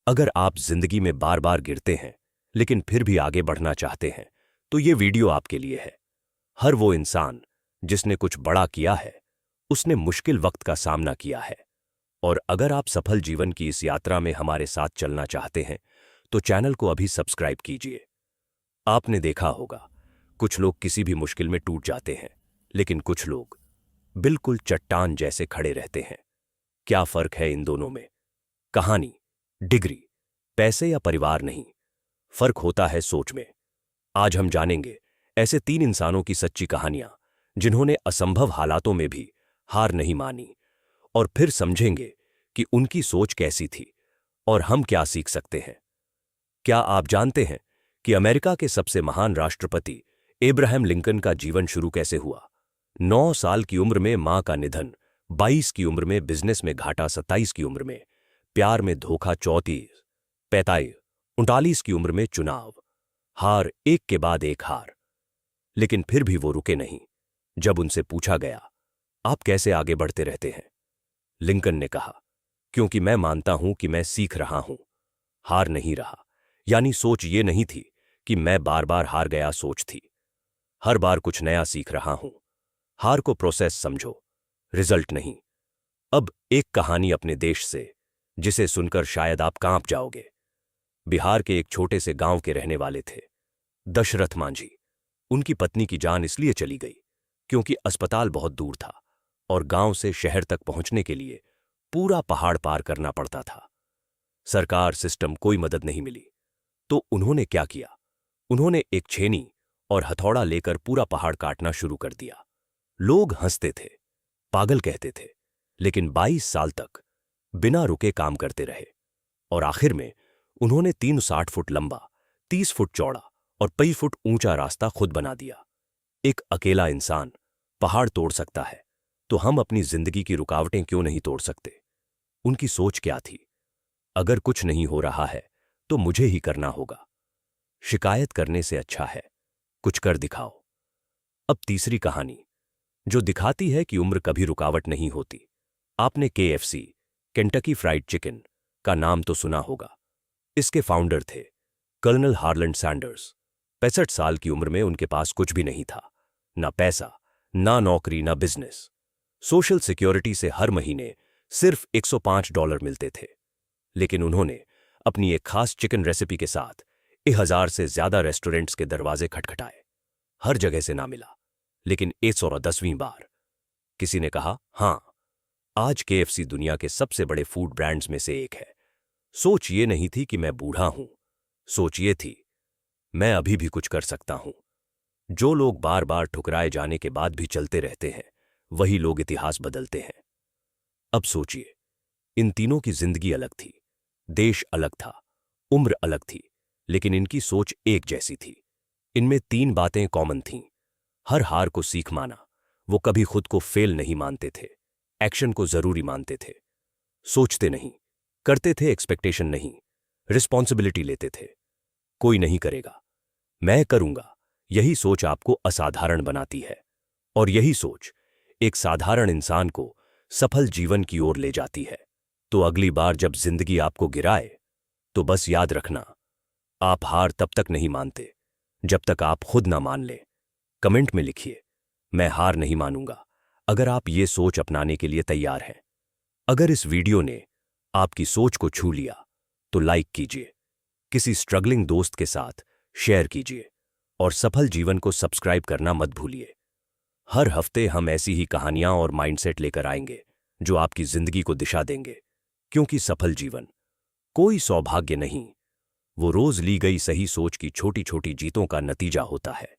अगर आप जिंदगी में बार बार गिरते हैं लेकिन फिर भी आगे बढ़ना चाहते हैं तो ये वीडियो आपके लिए है। हर वो इंसान जिसने कुछ बड़ा किया है, उसने मुश्किल वक्त का सामना किया है। और अगर आप सफल जीवन की इस यात्रा में हमारे साथ चलना चाहते हैं तो चैनल को अभी सब्सक्राइब कीजिए। आपने देखा होगा, कुछ लोग किसी भी मुश्किल में टूट जाते हैं, लेकिन कुछ लोग बिल्कुल चट्टान जैसे खड़े रहते हैं। क्या फर्क है इन दोनों में? कहानी, डिग्री, पैसे या परिवार नहीं, फर्क होता है सोच में। आज हम जानेंगे ऐसे 3 इंसानों की सच्ची कहानियां जिन्होंने असंभव हालातों में भी हार नहीं मानी, और फिर समझेंगे कि उनकी सोच कैसी थी और हम क्या सीख सकते हैं। क्या आप जानते हैं कि अमेरिका के सबसे महान राष्ट्रपति एब्राहम लिंकन का जीवन शुरू कैसे हुआ? 9 साल की उम्र में मां का निधन, 22 की उम्र में बिजनेस में घाटा, 27 की उम्र में प्यार में धोखा, 34, 45, 39 की उम्र में चुनाव, हार एक के बाद एक हार। लेकिन फिर भी वो रुके नहीं। जब उनसे पूछा गया, आप कैसे आगे बढ़ते रहते हैं, लिंकन ने कहा, क्योंकि मैं मानता हूं कि मैं सीख रहा हूं, हार नहीं रहा। यानी सोच ये नहीं थी कि मैं बार बार हार गया, सोच थी हर बार कुछ नया सीख रहा हूं। हार को प्रोसेस समझो, रिजल्ट नहीं। अब एक कहानी अपने देश से, जिसे सुनकर शायद आप कांप जाओगे। बिहार के एक छोटे से गांव के रहने वाले थे दशरथ मांझी। उनकी पत्नी की जान इसलिए चली गई क्योंकि अस्पताल बहुत दूर था और गांव से शहर तक पहुंचने के लिए पूरा पहाड़ पार करना पड़ता था। सरकार, सिस्टम, कोई मदद नहीं मिली। तो उन्होंने क्या किया? उन्होंने एक छेनी और हथौड़ा लेकर पूरा पहाड़ काटना शुरू कर दिया। लोग हंसते थे, पागल कहते थे, लेकिन 22 साल तक बिना रुके काम करते रहे। और आखिर में उन्होंने 360 फुट लंबा, 30 फुट चौड़ा और 25 फुट ऊंचा रास्ता खुद बना दिया। एक अकेला इंसान पहाड़ तोड़ सकता है, तो हम अपनी जिंदगी की रुकावटें क्यों नहीं तोड़ सकते? उनकी सोच क्या थी? अगर कुछ नहीं हो रहा है तो मुझे ही करना होगा। शिकायत करने से अच्छा है कुछ कर दिखाओ। अब तीसरी कहानी, जो दिखाती है कि उम्र कभी रुकावट नहीं होती। आपने KFC, केंटकी फ्राइड चिकन का नाम तो सुना होगा। इसके फाउंडर थे कर्नल हार्लैंड सैंडर्स। 65 साल की उम्र में उनके पास कुछ भी नहीं था, ना पैसा, ना नौकरी, ना बिजनेस। सोशल सिक्योरिटी से हर महीने सिर्फ $105 मिलते थे। लेकिन उन्होंने अपनी एक खास चिकन रेसिपी के साथ 1000 से ज्यादा रेस्टोरेंट्स के दरवाजे खटखटाए। हर जगह से ना मिला, लेकिन 110वीं बार किसी ने कहा, हां, आज KFC दुनिया के सबसे बड़े फूड ब्रांड्स में से एक है। सोच ये नहीं थी कि मैं बूढ़ा हूं, सोच ये थी, मैं अभी भी कुछ कर सकता हूं। जो लोग बार बार ठुकराए जाने के बाद भी चलते रहते हैं, वही लोग इतिहास बदलते हैं। अब सोचिए, इन तीनों की जिंदगी अलग थी, देश अलग था, उम्र अलग थी, लेकिन इनकी सोच एक जैसी थी। इनमें 3 बातें कॉमन थीं। हर हार को सीख माना, वो कभी खुद को फेल नहीं मानते थे, एक्शन को जरूरी मानते थे, सोचते नहीं, करते थे, एक्सपेक्टेशन नहीं, रिस्पॉन्सिबिलिटी लेते थे। कोई नहीं करेगा, मैं करूंगा। यही सोच आपको असाधारण बनाती है, और यही सोच एक साधारण इंसान को सफल जीवन की ओर ले जाती है। तो अगली बार जब जिंदगी आपको गिराए, तो बस याद रखना, आप हार तब तक नहीं मानते जब तक आप खुद ना मान लें। कमेंट में लिखिए, मैं हार नहीं मानूंगा, अगर आप ये सोच अपनाने के लिए तैयार हैं। अगर इस वीडियो ने आपकी सोच को छू लिया तो लाइक कीजिए, किसी स्ट्रगलिंग दोस्त के साथ शेयर कीजिए, और सफल जीवन को सब्सक्राइब करना मत भूलिए। हर हफ्ते हम ऐसी ही कहानियां और माइंडसेट लेकर आएंगे जो आपकी जिंदगी को दिशा देंगे, क्योंकि सफल जीवन कोई सौभाग्य नहीं, वो रोज ली गई सही सोच की छोटी छोटी जीतों का नतीजा होता है।